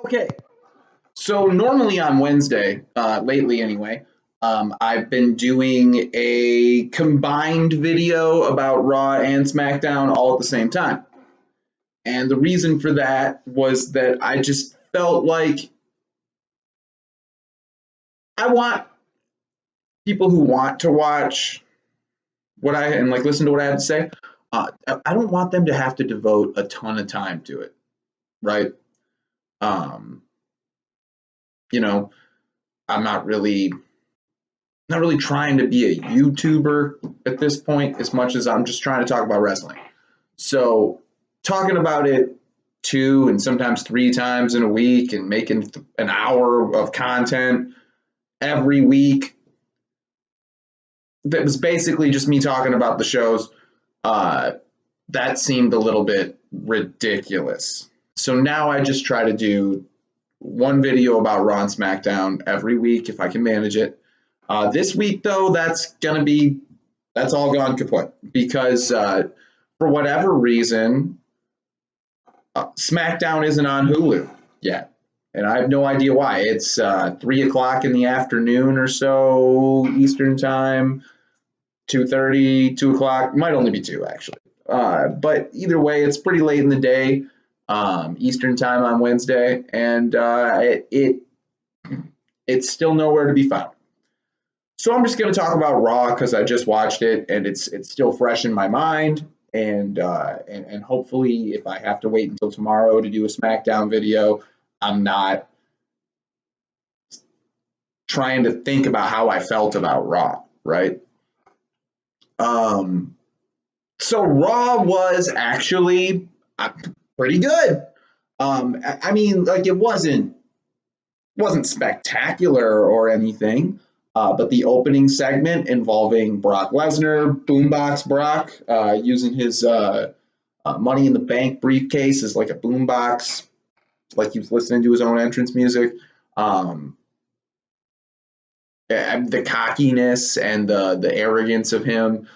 Okay, so normally on Wednesday, lately anyway, I've been doing a combined video about Raw and SmackDown all at the same time. And the reason for that was that I just felt like I want people who want to watch what I and like listen to what I have to say. I don't want them to have to devote a ton of time to it, right? Um, you know, I'm not really trying to be a YouTuber at this point as much as I'm just trying to talk about wrestling. So talking about it two and sometimes three times in a week and making an hour of content every week that was basically just me talking about the shows, uh, that seemed a little bit ridiculous. So now I just try to do one video about Raw and SmackDown every week if I can manage it. This week, though, that's all gone kaput because for whatever reason, SmackDown isn't on Hulu yet, and I have no idea why. It's 3 o'clock in the afternoon or so Eastern time, 2:30, 2 o'clock. Might only be two actually, but either way, it's pretty late in the day, Eastern time on Wednesday, and it's still nowhere to be found. So I'm just going to talk about Raw because I just watched it and it's still fresh in my mind. And hopefully, if I have to wait until tomorrow to do a SmackDown video, I'm not trying to think about how I felt about Raw, right? Um, so Raw was actually pretty good. I mean, like it wasn't spectacular or anything. But the opening segment involving Brock Lesnar, Boombox Brock, using his Money in the Bank briefcase as like a boombox, like he was listening to his own entrance music. Um, the cockiness and the arrogance of him,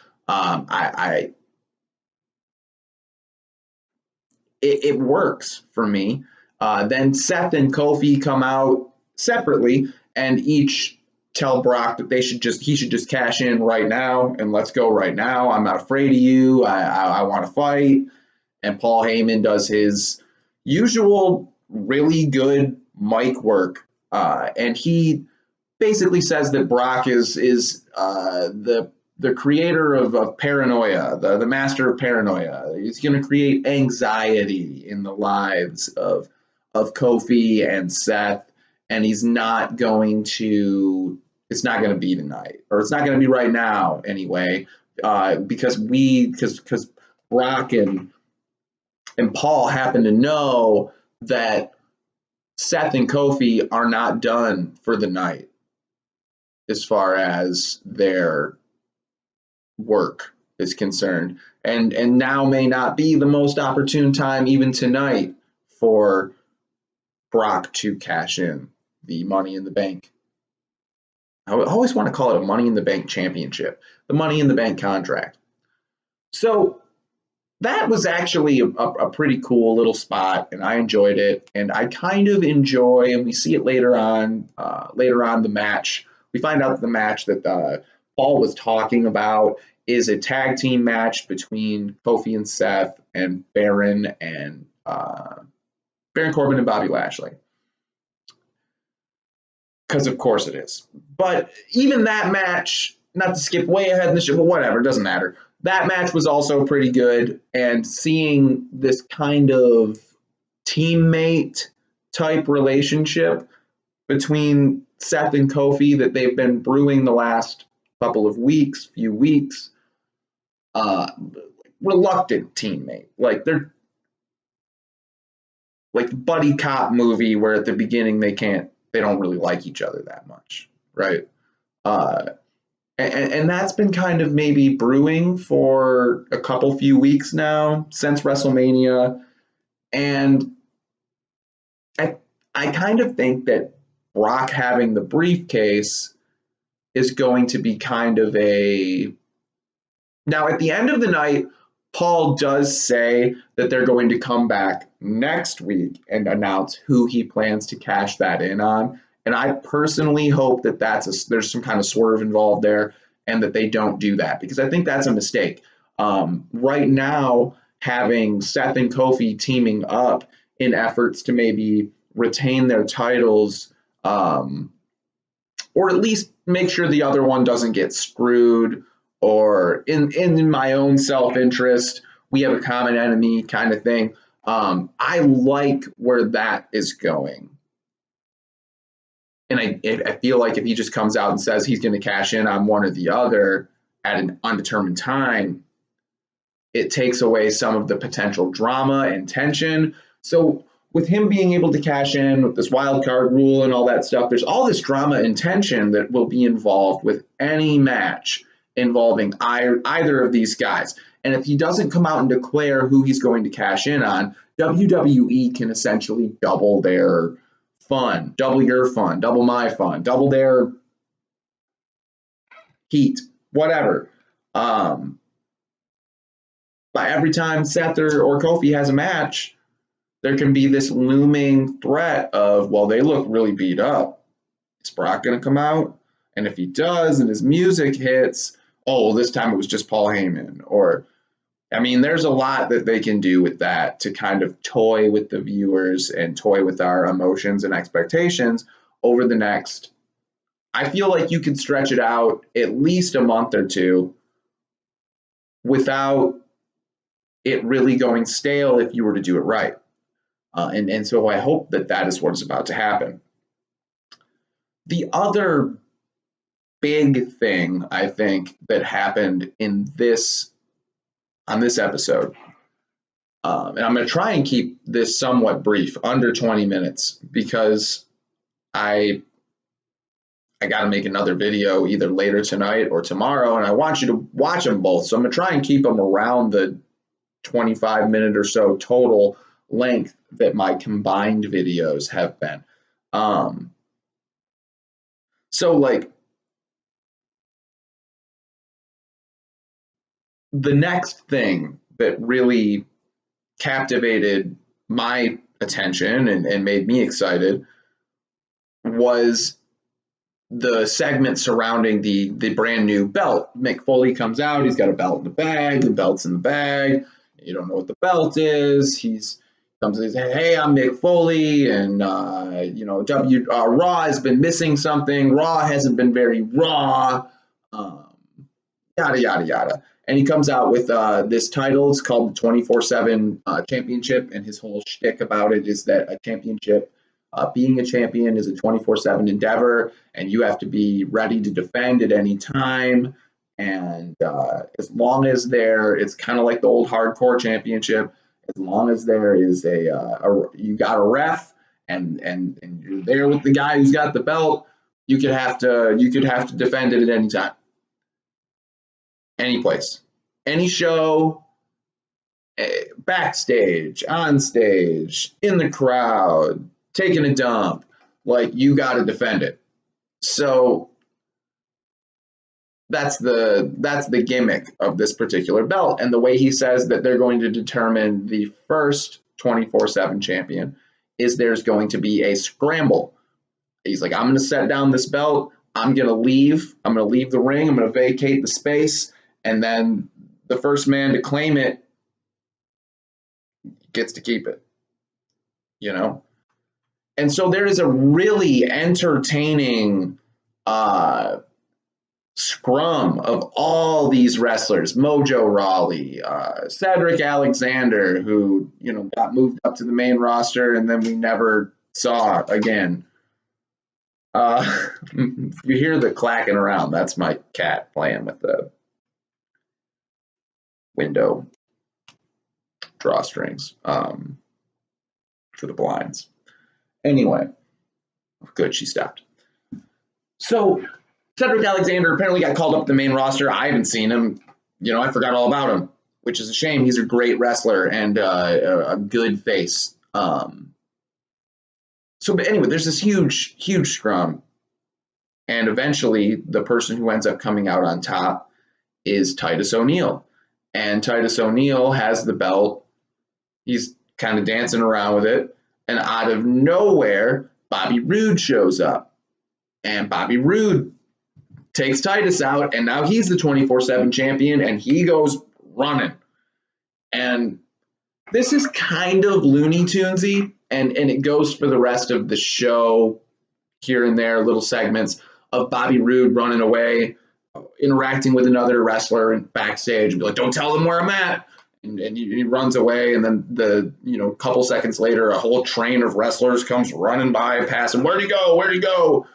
it works for me. Then Seth and Kofi come out separately and each tell Brock that he should just cash in right now and let's go right now. I'm not afraid of you. I want to fight. And Paul Heyman does his usual really good mic work, and he basically says that Brock is the creator of paranoia, the master of paranoia. He's going to create anxiety in the lives of Kofi and Seth, and he's not going to. It's not going to be tonight, or it's not going to be right now anyway, because Brock and Paul happen to know that Seth and Kofi are not done for the night as far as their work is concerned. And now may not be the most opportune time, even tonight, for Brock to cash in the Money in the Bank. I always want to call it a Money in the Bank championship, the Money in the Bank contract. So that was actually a pretty cool little spot, and I enjoyed it. And I kind of enjoy, and we see it later on the match. We find out the match that Paul was talking about is a tag team match between Kofi and Seth and Baron Corbin and Bobby Lashley. Because of course it is. But even that match, not to skip way ahead in the show, but whatever, it doesn't matter. That match was also pretty good, and seeing this kind of teammate type relationship between Seth and Kofi that they've been brewing the last few weeks, reluctant teammate. Like they're like the buddy cop movie where at the beginning they don't really like each other that much, right? Uh, and that's been kind of maybe brewing for a few weeks now since WrestleMania. And I kind of think that Brock having the briefcase is going to be kind of a. Now, at the end of the night, Paul does say that they're going to come back next week and announce who he plans to cash that in on. And I personally hope that there's some kind of swerve involved there and that they don't do that, because I think that's a mistake. Right now, having Seth and Kofi teaming up in efforts to maybe retain their titles, or at least make sure the other one doesn't get screwed, or in my own self-interest, we have a common enemy kind of thing. I like where that is going. And I feel like if he just comes out and says he's going to cash in on one or the other at an undetermined time, it takes away some of the potential drama and tension. So with him being able to cash in with this wild card rule and all that stuff, there's all this drama and tension that will be involved with any match involving either of these guys. And if he doesn't come out and declare who he's going to cash in on, WWE can essentially double their fun, double your fun, double my fun, double their heat, whatever. But every time Seth or Kofi has a match, there can be this looming threat of, well, they look really beat up. Is Brock going to come out? And if he does and his music hits, oh, well, this time it was just Paul Heyman. Or, I mean, there's a lot that they can do with that to kind of toy with the viewers and toy with our emotions and expectations over the next, I feel like you could stretch it out at least a month or two without it really going stale if you were to do it right. And so I hope that is what is about to happen. The other big thing I think that happened on this episode, and I'm going to try and keep this somewhat brief, under 20 minutes, because I got to make another video either later tonight or tomorrow, and I want you to watch them both. So I'm going to try and keep them around the 25-minute or so total length that my combined videos have been. So like the next thing that really captivated my attention and made me excited was the segment surrounding the brand new belt. Mick Foley comes out, he's got a belt in the bag, the belt's in the bag, you don't know what the belt is, comes and says, hey, I'm Mick Foley, and Raw has been missing something. Raw hasn't been very raw, yada, yada, yada. And he comes out with this title. It's called the 24/7 Championship, and his whole shtick about it is that a championship, being a champion, is a 24/7 endeavor, and you have to be ready to defend at any time. And as long as it's kind of like the old hardcore championship. As long as there is you got a ref and you're there with the guy who's got the belt, you could have to defend it at any time, any place, any show, backstage, on stage, in the crowd, taking a dump, like you got to defend it. So that's the gimmick of this particular belt. And the way he says that they're going to determine the first 24/7 champion is there's going to be a scramble. He's like, I'm going to set down this belt. I'm going to leave. I'm going to leave the ring. I'm going to vacate the space. And then the first man to claim it gets to keep it, And so there is a really entertaining scrum of all these wrestlers: Mojo Rawley, Cedric Alexander, who got moved up to the main roster and then we never saw again. You hear the clacking around, that's my cat playing with the window drawstrings for the blinds. Anyway, good, she stopped. So Cedric Alexander apparently got called up to the main roster. I haven't seen him. I forgot all about him, which is a shame. He's a great wrestler and a good face. But anyway, there's this huge, huge scrum. And eventually the person who ends up coming out on top is Titus O'Neil. And Titus O'Neil has the belt. He's kind of dancing around with it. And out of nowhere, Bobby Roode shows up. And Bobby Roode takes Titus out, and now he's the 24/7 champion, and he goes running. And this is kind of Looney Tunesy, and it goes for the rest of the show, here and there, little segments of Bobby Roode running away, interacting with another wrestler and backstage, and be like, "Don't tell them where I'm at." And he runs away, and then couple seconds later, a whole train of wrestlers comes running by, passing. Where'd he go? Where'd he go?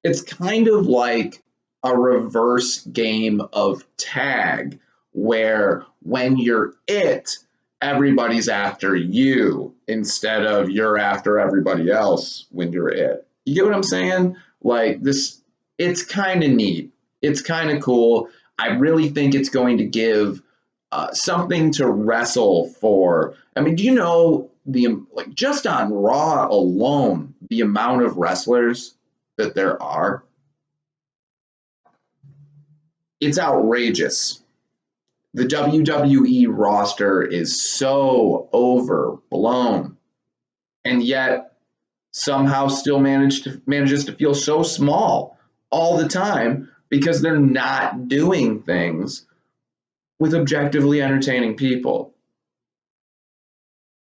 It's kind of like a reverse game of tag, where when you're it, everybody's after you instead of you're after everybody else when you're it. You get what I'm saying? Like this, it's kind of neat. It's kind of cool. I really think it's going to give something to wrestle for. I mean, do you know just on Raw alone, the amount of wrestlers that there are? It's outrageous. The WWE roster is so overblown, and yet somehow still manages to feel so small all the time because they're not doing things with objectively entertaining people.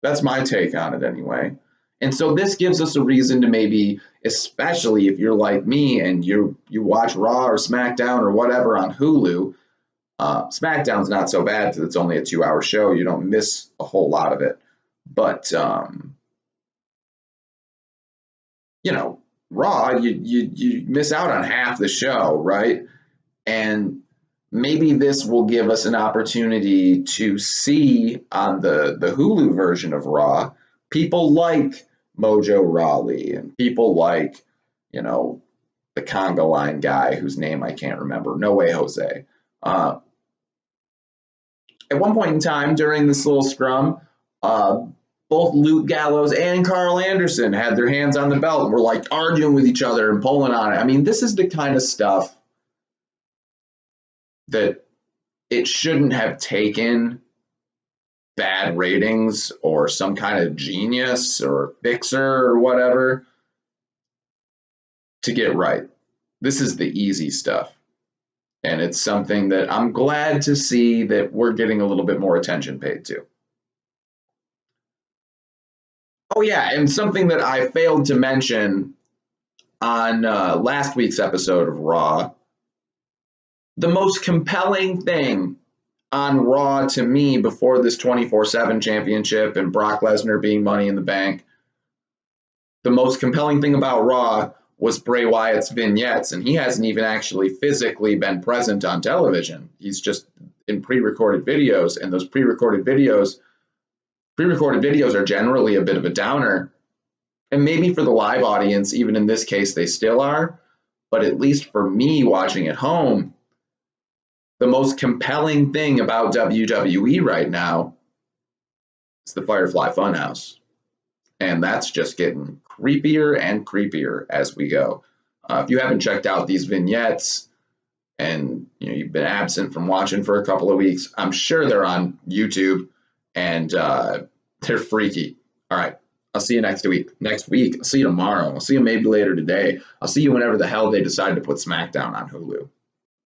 That's my take on it anyway. And so this gives us a reason to maybe, especially if you're like me and you watch Raw or SmackDown or whatever on Hulu. SmackDown's not so bad because it's only a 2-hour show. You don't miss a whole lot of it. But Raw, you miss out on half the show, right? And maybe this will give us an opportunity to see on the Hulu version of Raw people like Mojo Rawley and people like, the conga line guy whose name I can't remember, No Way Jose. At one point in time during this little scrum, both Luke Gallows and Carl Anderson had their hands on the belt and were like arguing with each other and pulling on it. I mean, this is the kind of stuff that it shouldn't have taken bad ratings or some kind of genius or fixer or whatever to get right. This is the easy stuff. And it's something that I'm glad to see that we're getting a little bit more attention paid to. Oh, yeah, and something that I failed to mention on last week's episode of Raw, the most compelling thing on Raw to me before this 24/7 championship and Brock Lesnar being Money in the Bank, the most compelling thing about Raw was Bray Wyatt's vignettes, and he hasn't even actually physically been present on television. He's just in pre-recorded videos, and those pre-recorded videos are generally a bit of a downer. And maybe for the live audience, even in this case, they still are. But at least for me watching at home, the most compelling thing about WWE right now is the Firefly Funhouse. And that's just getting creepier and creepier as we go. If you haven't checked out these vignettes and you've been absent from watching for a couple of weeks, I'm sure they're on YouTube and they're freaky. All right. I'll see you next week. I'll see you tomorrow. I'll see you maybe later today. I'll see you whenever the hell they decide to put SmackDown on Hulu.